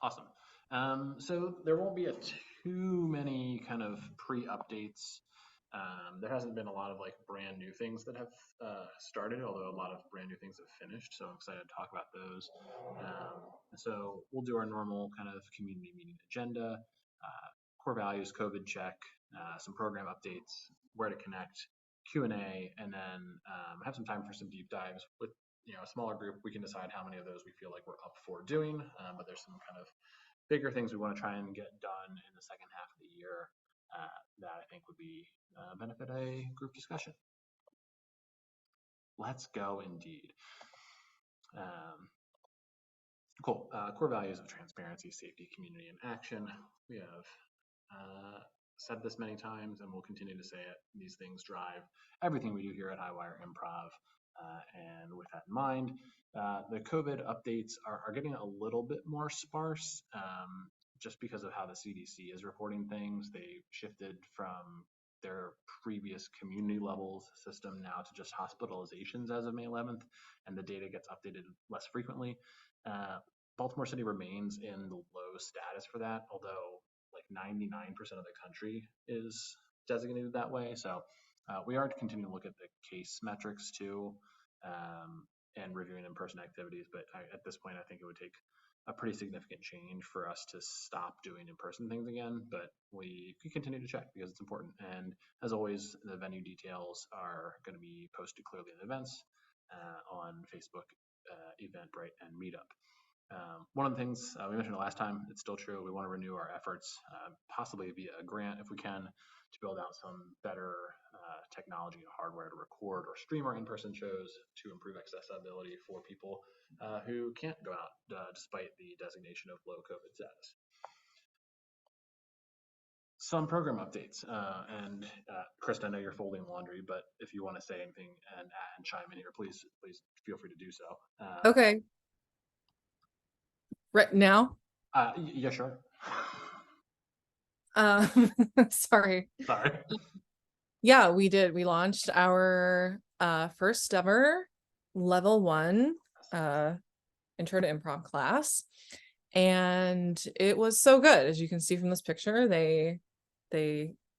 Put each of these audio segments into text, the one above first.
Awesome. So there won't be too many kind of pre-updates. There hasn't been a lot of like brand new things that have started, although a lot of brand new things have finished. So I'm excited to talk about those. So we'll do our normal kind of community meeting agenda, core values, COVID check, some program updates, where to connect, Q&A, and then have some time for some deep dives with a smaller group. We can decide how many of those we feel like we're up for doing, but there's some kind of bigger things we want to try and get done in the second half of the year that I think would be benefit a group discussion. Let's go indeed. Cool. Core values of transparency, safety, community, and action. We have said this many times and we'll continue to say it. These things drive everything we do here at Highwire Improv. And with that in mind, the COVID updates are getting a little bit more sparse just because of how the CDC is reporting things. They shifted from their previous community levels system now to just hospitalizations as of May 11th, and the data gets updated less frequently. Baltimore City remains in the low status for that, although like 99% of the country is designated that way. So we are continuing to look at the case metrics too, and reviewing in-person activities. But at this point, I think it would take a pretty significant change for us to stop doing in-person things again. But we could continue to check because it's important. And as always, the venue details are going to be posted clearly in events on Facebook, Eventbrite, and Meetup. One of the things we mentioned last time, it's still true. We want to renew our efforts, possibly via a grant if we can, to build out some better technology and hardware to record or stream our in-person shows to improve accessibility for people who can't go out despite the designation of low COVID status. Some program updates, and Krista, I know you're folding laundry, but if you want to say anything and chime in here, please feel free to do so. Okay. Right now? Yeah, sure. Sorry. Sorry. Yeah, we did. We launched our first ever level 1 intro to improv class, and it was so good. As you can see from this picture, they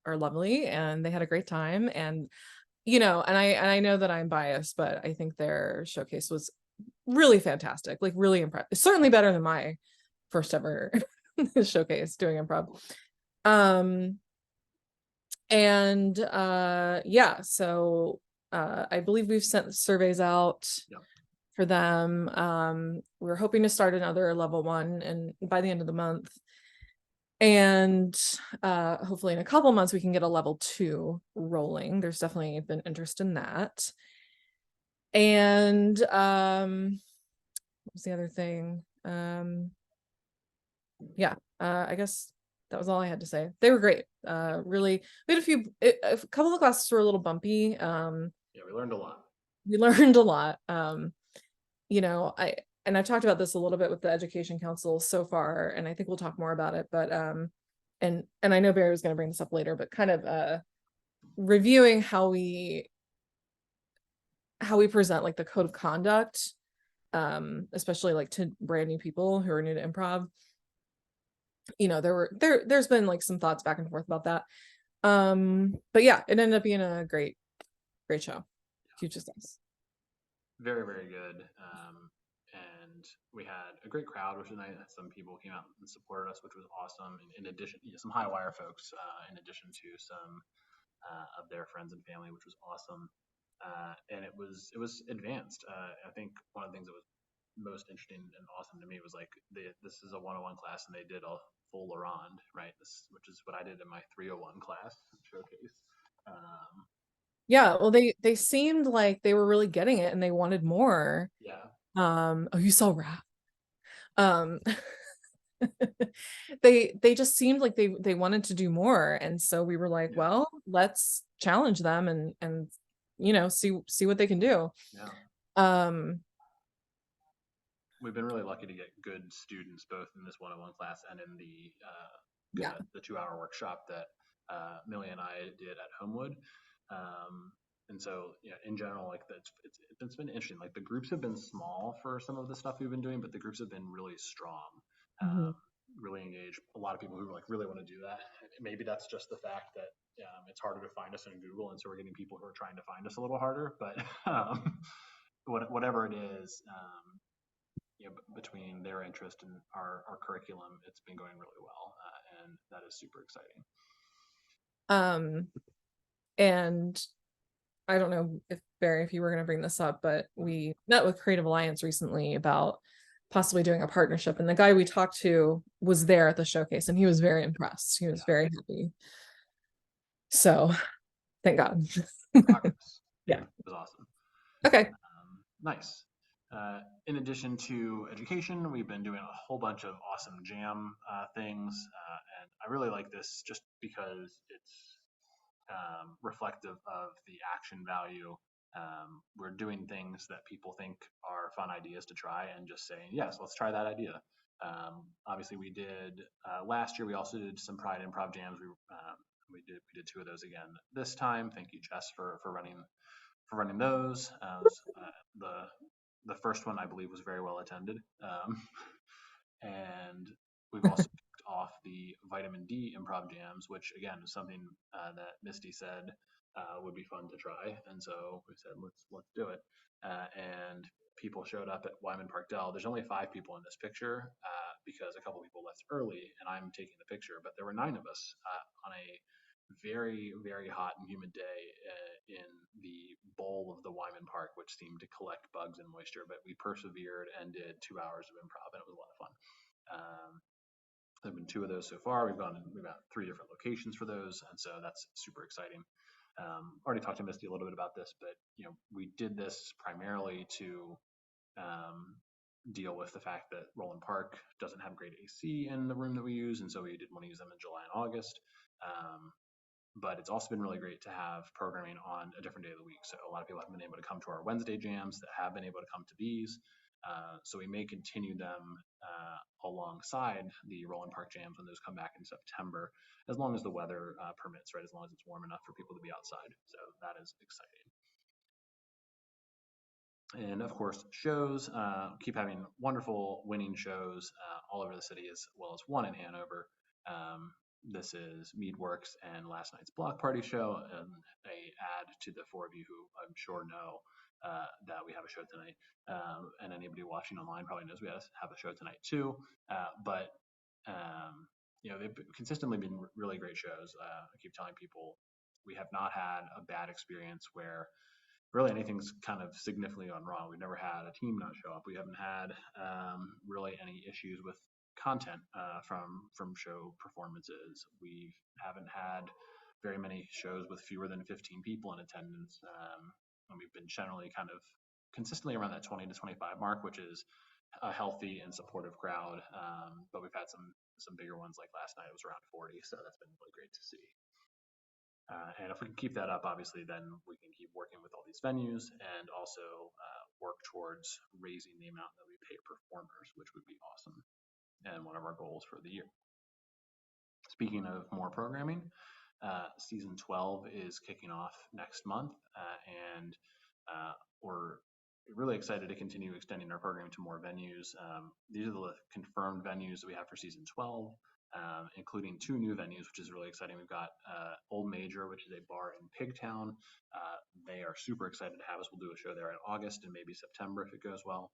are lovely and they had a great time. And and I know that I'm biased, but I think their showcase was really fantastic, like really impressive. Certainly better than my first ever showcase doing improv. And yeah, so I believe we've sent surveys out for them. We're hoping to start another level 1 and by the end of the month. And hopefully in a couple months we can get a level 2 rolling. There's definitely been interest in that. And what was the other thing? Yeah, I guess that was all I had to say. They were great. Really, we had a couple of classes were a little bumpy. Yeah, we learned a lot. We learned a lot. I've talked about this a little bit with the Education Council so far, and I think we'll talk more about it. But and I know Barry was going to bring this up later, but kind of reviewing how we present like the code of conduct, especially like to brand new people who are new to improv. There's been like some thoughts back and forth about that. But yeah, it ended up being a great show. Huge success. Very, very good. And we had a great crowd, which was nice. Some people came out and supported us, which was awesome. And in addition, some Highwire folks, in addition to some of their friends and family, which was awesome. And it was advanced. I think one of the things that was most interesting and awesome to me was like this is a 101 class and they did a full Laurent, right? Which is what I did in my 301 class showcase. Yeah, well, they seemed like they were really getting it and they wanted more. Yeah. Oh, you saw rap. They just seemed like they wanted to do more, and so we were like, well, let's challenge them and see what they can do. Yeah. We've been really lucky to get good students both in this 101 class and in the 2-hour workshop that Millie and I did at Homewood. And so, in general, like it's been interesting. Like the groups have been small for some of the stuff we've been doing, but the groups have been really strong. really engage a lot of people who like really want to do that. Maybe that's just the fact that it's harder to find us in Google, and so we're getting people who are trying to find us a little harder. But whatever it is, between their interest and our curriculum, it's been going really well, and that is super exciting. And I don't know if Barry, if you were going to bring this up, but we met with Creative Alliance recently about possibly doing a partnership. And the guy we talked to was there at the showcase and he was very impressed. He was very happy. So thank God. Progress. Yeah. It was awesome. Okay. Nice. In addition to education, we've been doing a whole bunch of awesome jam things. And I really like this just because it's reflective of the action value. We're doing things that people think are fun ideas to try and just saying, yes, let's try that idea. Obviously, we did last year. We also did some Pride Improv jams. We did 2 of those again this time. Thank you, Jess, for running those. The first one I believe was very well attended, and we've also kicked off the Vitamin D Improv jams, which again is something that Misty said would be fun to try, and so we said let's do it. And people showed up at Wyman Park Dell. There's only 5 people in this picture because a couple people left early, and I'm taking the picture. But there were 9 of us on a very, very hot and humid day in the bowl of the Wyman Park, which seemed to collect bugs and moisture. But we persevered and did 2 hours of improv, and it was a lot of fun. There have been 2 of those so far. We've got 3 different locations for those, and so that's super exciting. Already talked to Misty a little bit about this, but we did this primarily to deal with the fact that Roland Park doesn't have great AC in the room that we use, and so we didn't want to use them in July and August. But it's also been really great to have programming on a different day of the week. So a lot of people haven't been able to come to our Wednesday jams that have been able to come to these. So we may continue them alongside the Roland Park jams when those come back in September, as long as the weather permits, right? As long as it's warm enough for people to be outside. So that is exciting. And of course, shows, keep having wonderful winning shows all over the city, as well as one in Hanover. This is Meadworks and last night's Block Party show, and a add to the 4 of you who I'm sure know that we have a show tonight. And anybody watching online probably knows we have a show tonight too. But they've consistently been really great shows. I keep telling people we have not had a bad experience where really anything's kind of significantly gone wrong. We've never had a team not show up. We haven't had really any issues with content from show performances. We haven't had very many shows with fewer than 15 people in attendance, and we've been generally kind of consistently around that 20 to 25 mark, which is a healthy and supportive crowd. But we've had some bigger ones, like last night it was around 40, so that's been really great to see. And if we can keep that up, obviously, then we can keep working with all these venues and also work towards raising the amount that we pay performers, which would be awesome and one of our goals for the year. Speaking of more programming, season 12 is kicking off next month, and we're really excited to continue extending our program to more venues. These are the confirmed venues that we have for season 12. Including 2 new venues, which is really exciting. We've got Old Major, which is a bar in Pigtown. They are super excited to have us. We'll do a show there in August and maybe September if it goes well.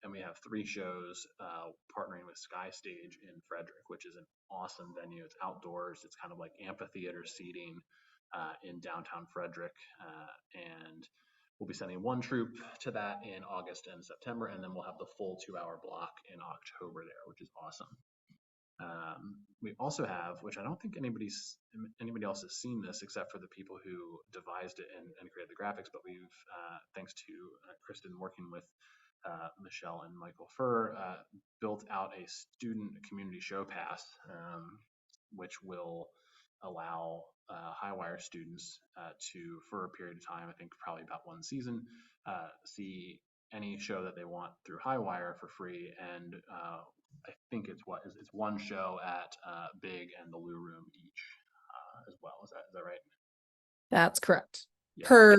And we have 3 shows partnering with Sky Stage in Frederick, which is an awesome venue. It's outdoors. It's kind of like amphitheater seating in downtown Frederick. And we'll be sending 1 troupe to that in August and September, and then we'll have the full 2-hour block in October there, which is awesome. We also have, which I don't think anybody else has seen this except for the people who devised it and created the graphics, but we've, thanks to Kristen working with Michelle and Michael Furr, built out a student community show pass, which will allow Highwire students to, for a period of time, I think probably about 1 season, see any show that they want through Highwire for free. And I think it's 1 show at Big and the Lou Room each as well. Is that right? That's correct. Yeah. Per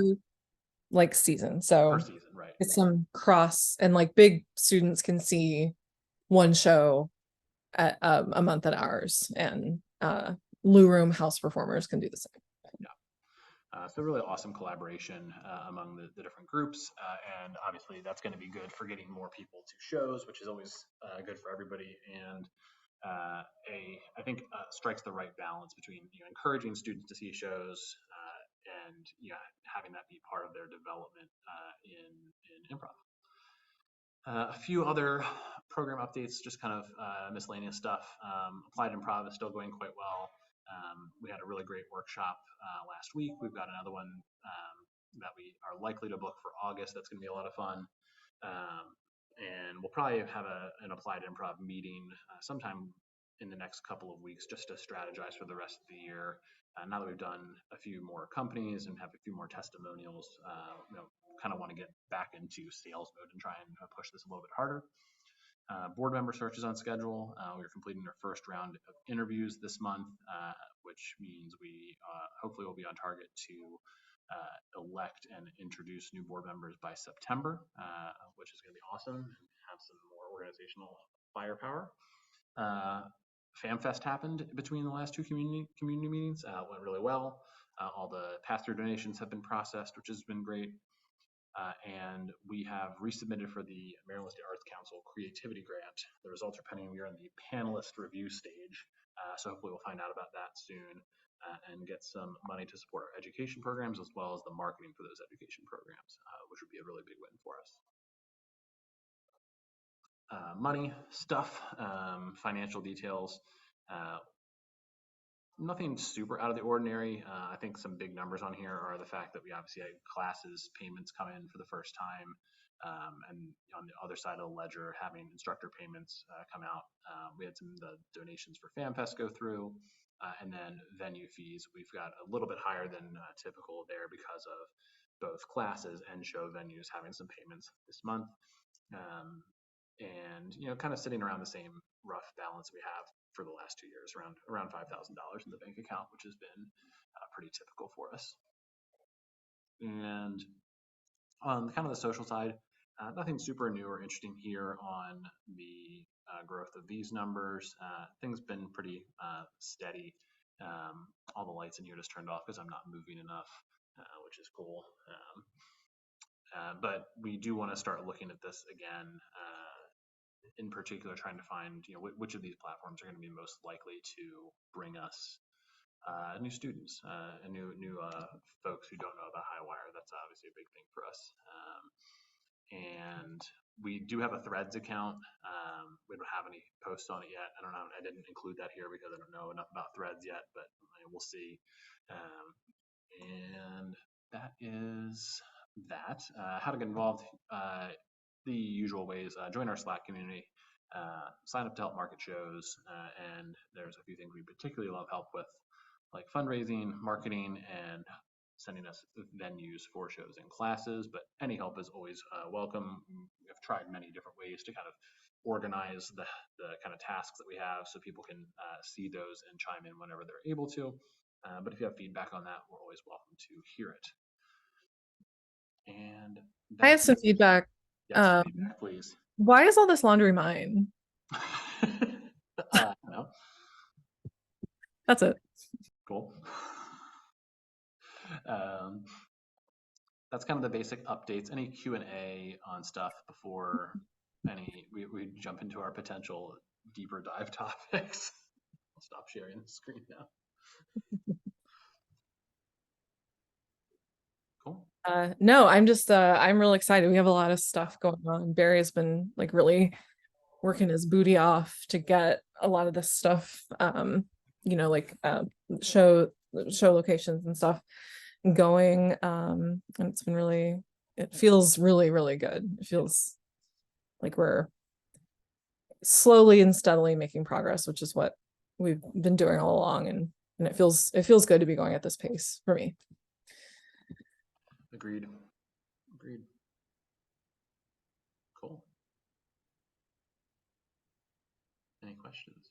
season. So per season, right? It's some cross, and Big students can see 1 show a month at ours, and Lou Room house performers can do the same. So really awesome collaboration among the different groups, and obviously that's going to be good for getting more people to shows, which is always good for everybody, and I think strikes the right balance between encouraging students to see shows and having that be part of their development in improv. A few other program updates, just kind of miscellaneous stuff. Applied Improv is still going quite well. We had a really great workshop last week. We've got another one that we are likely to book for August. That's going to be a lot of fun. And we'll probably have an Applied Improv meeting sometime in the next couple of weeks just to strategize for the rest of the year. Now that we've done a few more companies and have a few more testimonials, kind of want to get back into sales mode and try and push this a little bit harder. Board member search is on schedule. We're completing our first round of interviews this month, which means we hopefully will be on target to elect and introduce new board members by September, which is going to be awesome and have some more organizational firepower. FamFest happened between the last two community meetings. Went really well. All the pass-through donations have been processed, which has been great. And we have resubmitted for the Maryland State Arts Council Creativity Grant. The results are pending. We are in the panelist review stage, so hopefully we'll find out about that soon and get some money to support our education programs as well as the marketing for those education programs, which would be a really big win for us. Money, stuff, financial details. Nothing super out of the ordinary. I think some big numbers on here are the fact that we obviously had classes payments come in for the first time, and on the other side of the ledger, having instructor payments come out. We had some of the donations for FamFest go through, and then venue fees. We've got a little bit higher than typical there because of both classes and show venues having some payments this month. And kind of sitting around the same rough balance we have for the last 2 years, around $5,000 in the bank account, which has been pretty typical for us. And on kind of the social side, nothing super new or interesting here on the growth of these numbers. Things been pretty steady. All the lights in here just turned off because I'm not moving enough, which is cool. But we do want to start looking at this again. In particular, trying to find which of these platforms are going to be most likely to bring us new students and new folks who don't know about Highwire. That's obviously a big thing for us. And we do have a Threads account. We don't have any posts on it yet. I don't know. I didn't include that here because I don't know enough about Threads yet, but we'll see. And that is that. How to get involved. The usual ways, join our Slack community, sign up to help market shows, and there's a few things we particularly love help with, like fundraising, marketing, and sending us venues for shows and classes, but any help is always welcome. We've tried many different ways to kind of organize the kind of tasks that we have so people can see those and chime in whenever they're able to. But if you have feedback on that, we're always welcome to hear it. And I have some feedback. Yes, feedback, please. Why is all this laundry mine? No. That's it. Cool. That's kind of the basic updates. Any Q&A on stuff before we jump into our potential deeper dive topics? I'll stop sharing the screen now. Cool. No, I'm just I'm really excited. We have a lot of stuff going on. Barry has been like really working his booty off to get a lot of this stuff, like show locations and stuff going. And it's been it feels really, really good. It feels like we're slowly and steadily making progress, which is what we've been doing all along. And it feels good to be going at this pace for me. Agreed. Cool. Any questions?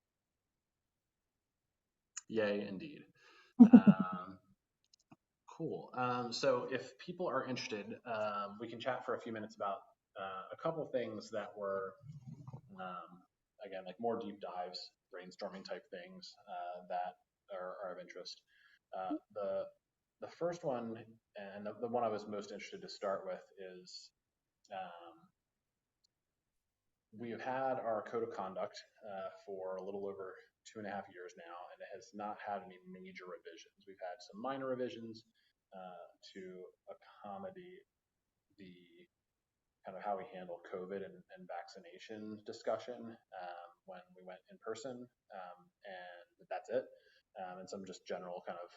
Yay, indeed. Cool. So if people are interested, we can chat for a few minutes about a couple things that we're again, like more deep dives, brainstorming type things that are of interest. The first one, and the one I was most interested to start with, is um, we have had our code of conduct for a little over 2.5 years now, and it has not had any major revisions. We've had some minor revisions to accommodate the kind of how we handle COVID and vaccination discussion when we went in person, and that's it. And some just general kind of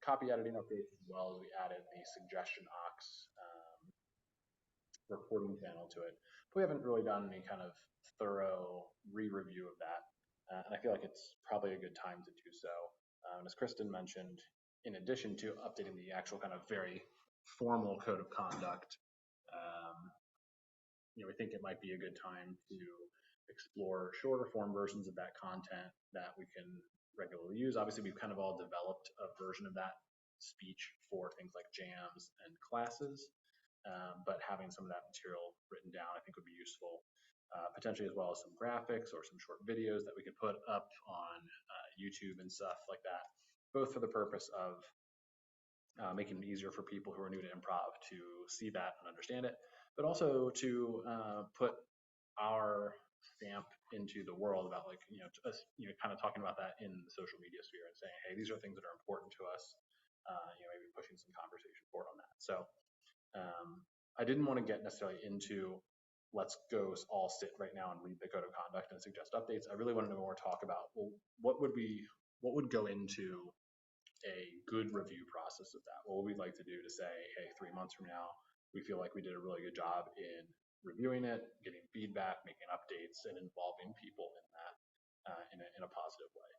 copy editing updates, as well as we added the suggestion ox reporting channel to it. But we haven't really done any kind of thorough re-review of that, and I feel like it's probably a good time to do so. As Kristen mentioned, in addition to updating the actual kind of very formal code of conduct, um, we think it might be a good time to explore shorter form versions of that content that we can regularly use. Obviously, we've kind of all developed a version of that speech for things like jams and classes, but having some of that material written down, I think, would be useful. Potentially, as well as some graphics or some short videos that we could put up on YouTube and stuff like that, both for the purpose of making it easier for people who are new to improv to see that and understand it, but also to put our stamp into the world about, like, us, kind of talking about that in the social media sphere and saying, hey, these are things that are important to us. Maybe pushing some conversation forward on that. So I didn't want to get necessarily into let's go all sit right now and read the code of conduct and suggest updates. I really wanted to more talk about, well, what would go into a good review process of that. What would we like to do to say, hey, 3 months from now, we feel like we did a really good job in reviewing it, getting feedback, making updates, and involving people in that in a positive way.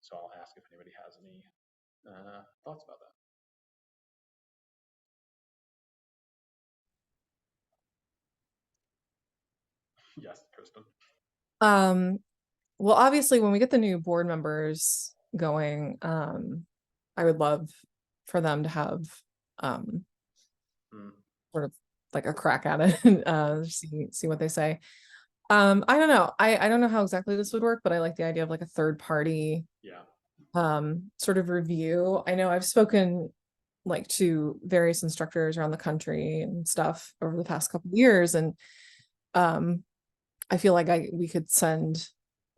So I'll ask if anybody has any thoughts about that. Yes, Kristen. Um, well, obviously, when we get the new board members going, I would love for them to have sort of like a crack at it and see what they say. I don't know. I don't know how exactly this would work, but I like the idea of like a third party sort of review. I know I've spoken like to various instructors around the country and stuff over the past couple of years, and I feel like we could send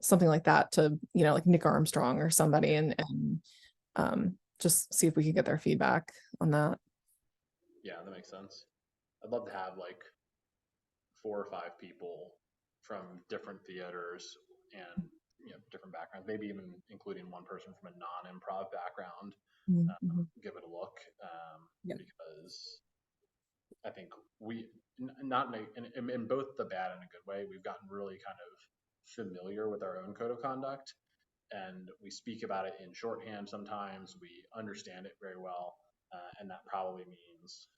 something like that to, like Nick Armstrong or somebody, and just see if we could get their feedback on that. Yeah, that makes sense. I'd love to have like 4 or 5 people from different theaters and different backgrounds, maybe even including one person from a non-improv background. Mm-hmm. Give it a look, Yeah. because I think we not in both the bad and a good way, we've gotten really kind of familiar with our own code of conduct, and we speak about it in shorthand sometimes. We understand it very well, and that probably means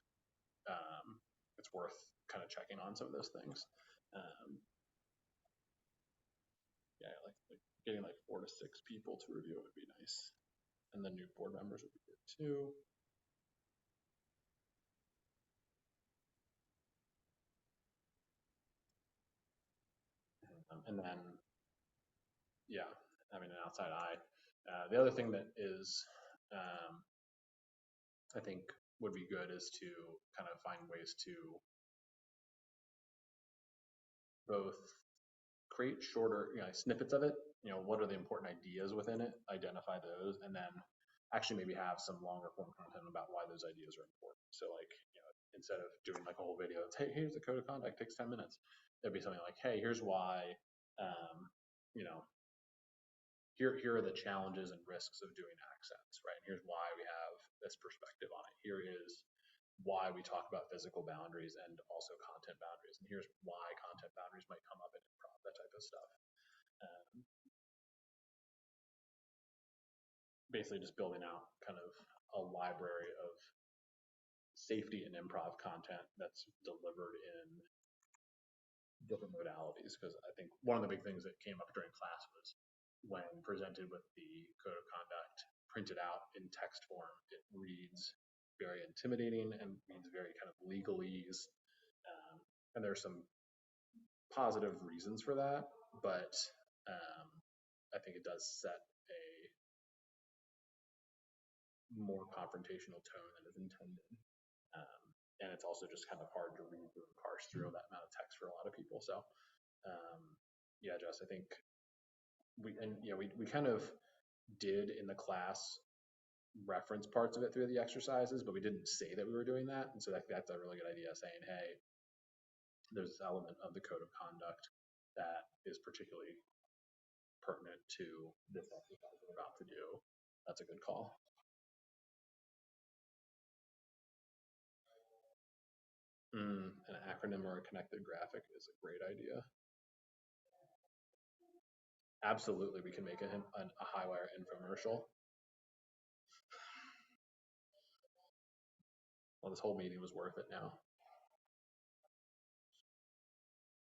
it's worth kind of checking on some of those things. Yeah, like getting like 4 to 6 people to review it would be nice, and the new board members would be good too. And then, yeah, having an outside eye. The other thing that is, I think, would be good is to kind of find ways to both create shorter, snippets of it. What are the important ideas within it? Identify those, and then actually maybe have some longer form content about why those ideas are important. So, like, instead of doing like a whole video, it's, hey, here's the code of conduct, takes 10 minutes. There'd be something like, hey, here's why, you know, here are the challenges and risks of doing accents, right? And here's why we have this perspective on it. Here is why we talk about physical boundaries and also content boundaries. And here's why content boundaries might come up in improv, that type of stuff. Basically just building out kind of a library of safety and improv content that's delivered in different modalities. Because I think one of the big things that came up during class was when presented with the code of conduct printed out in text form, it reads very intimidating and reads very kind of legalese. And there's some positive reasons for that, but um, I think it does set a more confrontational tone than is intended. Um, and it's also just kind of hard to read and parse through that amount of text for a lot of people. So, um, yeah, Jess, I think we kind of did in the class reference parts of it through the exercises, but we didn't say that we were doing that. And so that's a really good idea, saying, hey, there's this element of the code of conduct that is particularly pertinent to this exercise we're about to do. That's a good call. An acronym or a connected graphic is a great idea. Absolutely, we can make a Highwire infomercial. Well, this whole meeting was worth it now.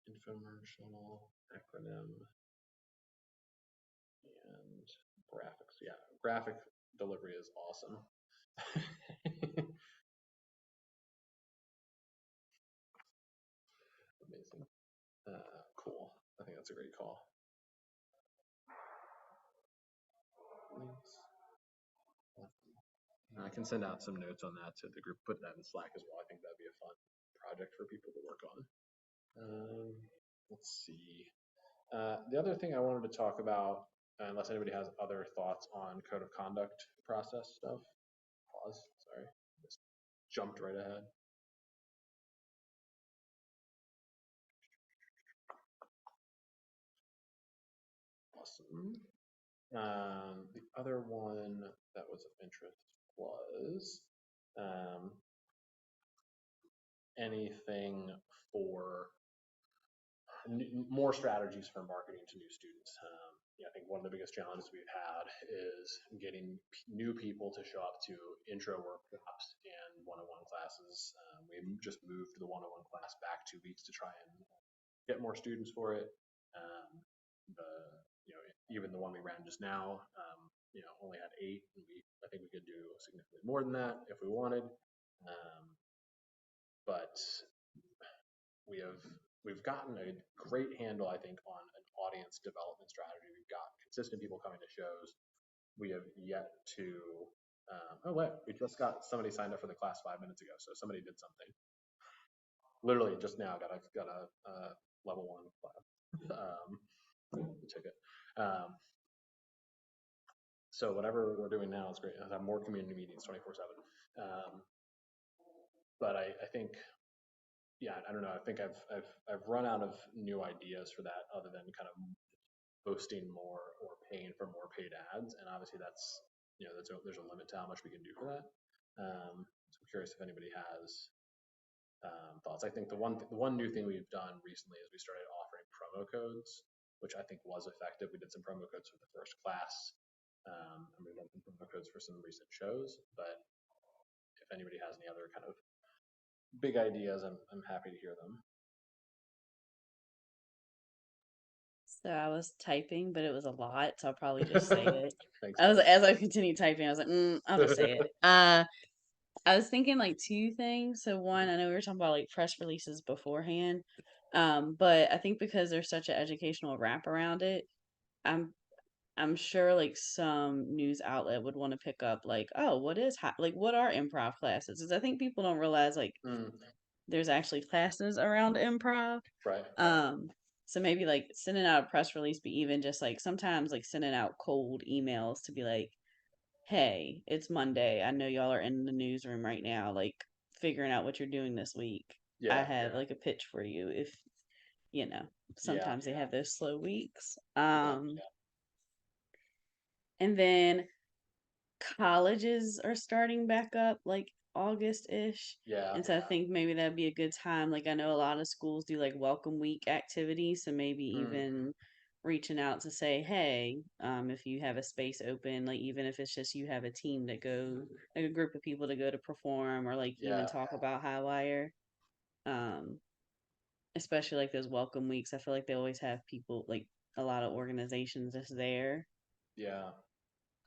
Infomercial, acronym, and graphics. Yeah, graphic delivery is awesome. Amazing. Cool. I think that's a great call. Links. I can send out some notes on that to the group, put that in Slack as well. I think that'd be a fun project for people to work on. Let's see. The other thing I wanted to talk about, unless anybody has other thoughts on code of conduct process stuff. Pause. Sorry, just jumped right ahead. Awesome. The other one that was of interest was anything for more strategies for marketing to new students. Yeah, I think one of the biggest challenges we've had is getting new people to show up to intro workshops and one-on-one classes. We just moved the one-on-one class back 2 weeks to try and get more students for it. The even the one we ran just now, only had 8, and I think we could do significantly more than that if we wanted. But we've gotten a great handle, I think, on an audience development strategy. We've got consistent people coming to shows. We have yet to. We just got somebody signed up for the class 5 minutes ago, so somebody did something. Literally just now got a level 1 class ticket. So whatever we're doing now is great. I have more community meetings 24/7. But I think, yeah, I don't know. I think I've run out of new ideas for that, other than kind of boasting more or paying for more paid ads. And obviously that's there's a limit to how much we can do for that. So I'm curious if anybody has thoughts. I think the one new thing we've done recently is we started offering promo codes, which I think was effective. We did some promo codes for the first class, and we've done some promo codes for some recent shows. But if anybody has any other kind of big ideas, I'm happy to hear them. So I was typing, but it was a lot, so I'll probably just say it. Thanks. As I continued typing, I was like, I'll just say it. I was thinking like 2 things. So one, I know we were talking about like press releases beforehand, but I think because there's such an educational wrap around it, I'm sure like some news outlet would want to pick up like, oh, what are improv classes? Because I think people don't realize like there's actually classes around improv. Right. So maybe like sending out a press release, but even just like sometimes like sending out cold emails to be like, hey, it's Monday. I know y'all are in the newsroom right now, like figuring out what you're doing this week. I have like a pitch for you if sometimes they have those slow weeks. And then colleges are starting back up like August-ish. Yeah. And so I think maybe that'd be a good time. Like I know a lot of schools do like welcome week activities, so maybe even reaching out to say, hey, if you have a space open, like even if it's just you have a team that go, like a group of people to go to perform or like even talk about Highwire. Especially like those welcome weeks. I feel like they always have people, like a lot of organizations just there. Yeah.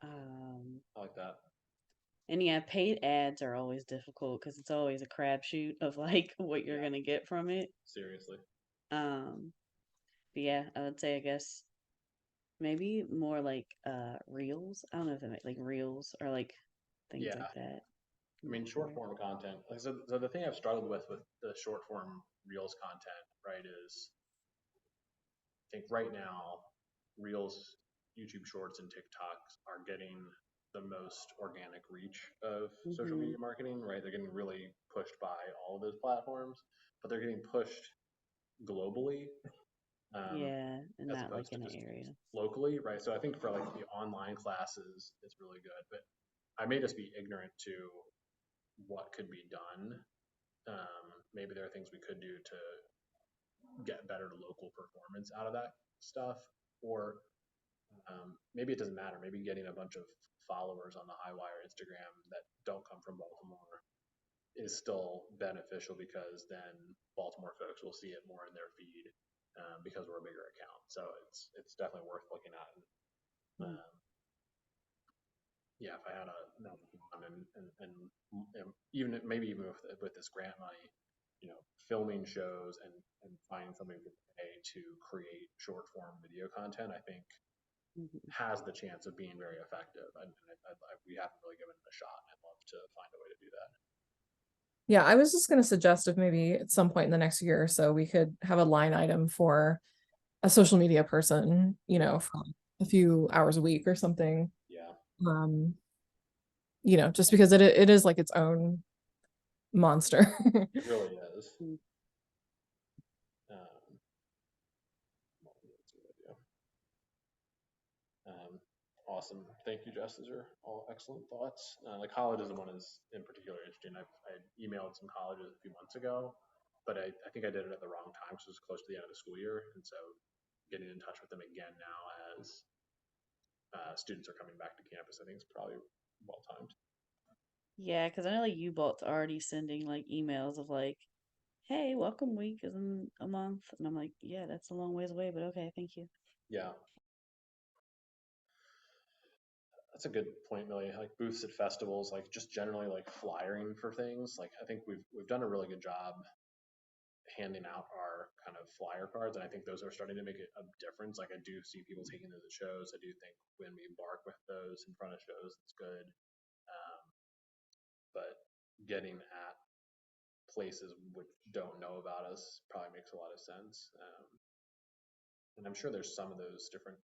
I like that. And yeah, paid ads are always difficult because it's always a crapshoot of like what you're gonna get from it. Seriously. But yeah, I would say I guess maybe more like reels. I don't know if they make like reels or like things Yeah. like that. I I'm mean, not short sure. form content. Like, so the thing I've struggled with the short form Reels content, right, is I think right now, Reels, YouTube Shorts, and TikToks are getting the most organic reach of social Hmm. media marketing, right? They're getting really pushed by all of those platforms, but they're getting pushed globally, Yeah, and as not like opposed to in an just area. locally, right? So I think for like the online classes, it's really good, but I may just be ignorant to what could be done. Maybe there are things we could do to get better local performance out of that stuff, or maybe it doesn't matter. Maybe getting a bunch of followers on the Highwire Instagram that don't come from Baltimore is still beneficial because then Baltimore folks will see it more in their feed because we're a bigger account. So it's definitely worth looking at. Mm. Um, yeah, if I had a and even maybe even with this grant money, filming shows and finding somebody to pay to create short form video content, I think Mhm. has the chance of being very effective. We haven't really given it a shot. I'd love to find a way to do that. Yeah, I was just going to suggest if maybe at some point in the next year or so we could have a line item for a social media person, for a few hours a week or something. Yeah, Um, just because it is like its own monster. it really is. Mm. Um, let's see what I do. Awesome. Thank you, Jess. Those are all excellent thoughts. The colleges one is in particular interesting. I emailed some colleges a few months ago, but I think I did it at the wrong time because it was close to the end of the school year. And so getting in touch with them again now as students are coming back to campus, I think is probably well timed. Yeah, because I know like U-Bolt's already sending like emails of like, "Hey, welcome week is in a month," and I'm like, "Yeah, that's a long ways away, but okay, thank you." Yeah, that's a good point, Millie. Like booths at festivals, like just generally like flyering for things. Like I think we've done a really good job handing out our kind of flyer cards, and I think those are starting to make a difference. Like I do see people taking those at shows. I do think when we embark with those in front of shows, it's good. Um, but getting at places which don't know about us probably makes a lot of sense. And I'm sure there's some of those different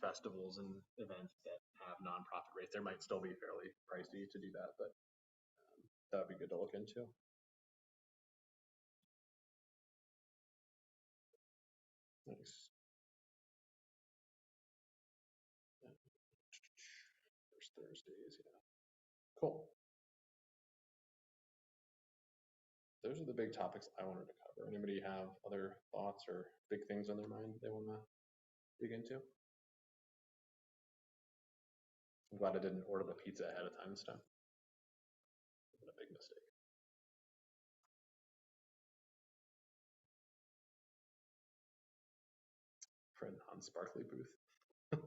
festivals and events that have nonprofit rates. There might still be fairly pricey to do that, but that would be good to look into. Nice. First Thursdays, yeah. Cool. Those are the big topics I wanted to cover. Anybody have other thoughts or big things on their mind they want to dig into? I'm glad I didn't order the pizza ahead of time this time. A big mistake. For a non-sparkly booth.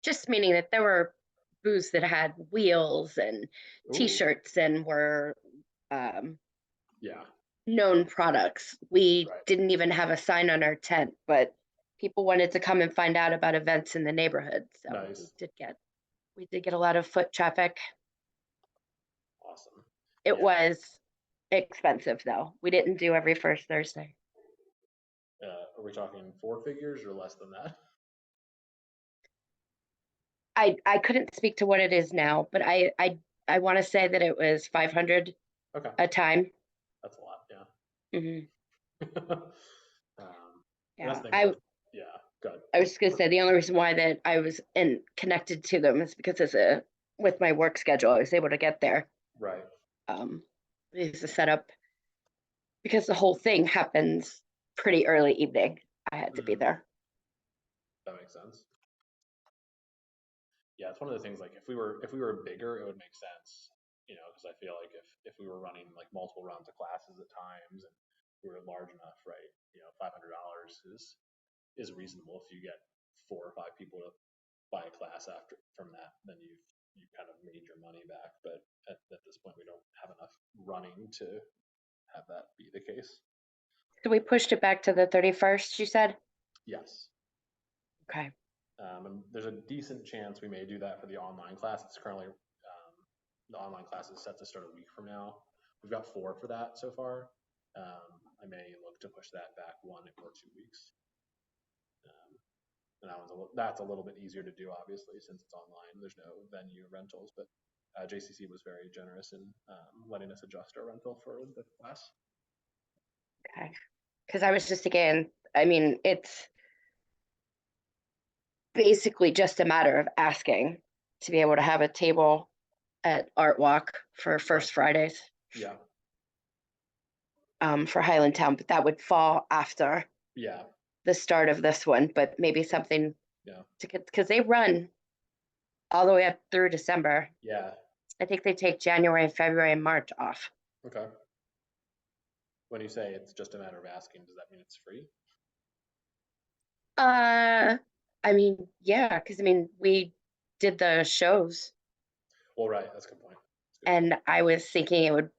Just meaning that there were booths that had wheels and Ooh, t-shirts and were yeah, known products. We right. didn't even have a sign on our tent, but people wanted to come and find out about events in the neighborhood. So Nice. we did get a lot of foot traffic. Awesome. It Yeah. was expensive though. We didn't do every first Thursday. Are we talking four figures or less than that? I couldn't speak to what it is now, but I want to say that it was 500 Okay, a time. that's a lot. Mhm. Yeah. That's Yeah, the thing with, yeah, good. I was gonna say the only reason why that I was connected to them is because with my work schedule, I was able to get there. Right. It's a setup because the whole thing happens pretty early evening. I had to be there. That makes sense. Yeah, it's one of the things like if we were bigger, it would make sense, because I feel like if we were running like multiple rounds of classes at times and we were large enough, right? $500 is reasonable. If you get 4 or 5 people to buy a class after from that, then you kind of made your money back. But at this point, we don't have enough running to have that be the case. So we pushed it back to the 31st, you said? Yes. Okay. And there's a decent chance we may do that for the online class. It's currently, the online class is set to start a week from now. We've got 4 for that so far. I may look to push that back 1 or 2 weeks. And that's a little bit easier to do, obviously, since it's online. There's no venue rentals, but JCC was very generous in letting us adjust our rental for the class. Okay. Because I was just thinking, I mean, it's basically just a matter of asking to be able to have a table at Art Walk for First Fridays Yeah. For Highland Town, but that would fall after Yeah. the start of this one, but maybe something Yeah. to get, because they run all the way up through December. Yeah. I think they take January, February, and March off. Okay. When you say it's just a matter of asking, does that mean it's free? I mean, yeah, because I mean, we did the shows, Well, right. That's a good point. and I was thinking it would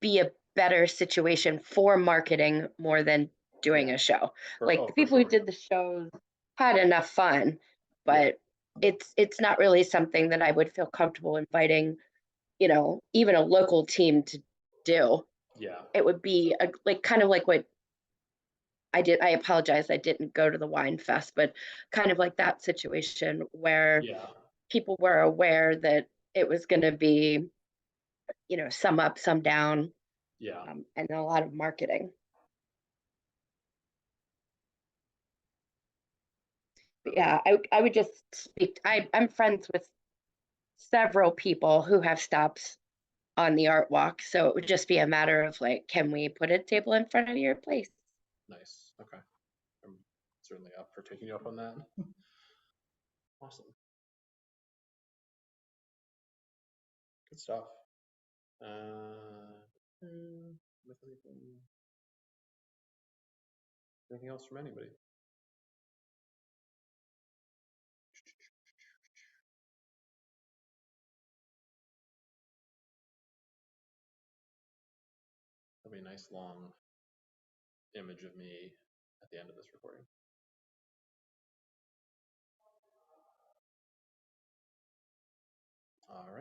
be a better situation for marketing more than doing Yeah. a show. For The people sure. who did the shows had enough fun, Yeah. but it's not really something that I would feel comfortable inviting, even a local team to do. Yeah. It would be kind of like what I did. I apologize, I didn't go to the wine fest, but kind of like that situation where Yeah. people were aware that it was going to be, some up, some down, Yeah. and a lot of marketing. But yeah, I would just speak. I'm friends with several people who have stops on the art walk, so it would just be a matter of like, can we put a table in front of your place? Nice. Okay. I'm certainly up for taking you up on that. Awesome. Good stuff. Anything else from anybody? That'll be a nice long image of me at the end of this recording. All right.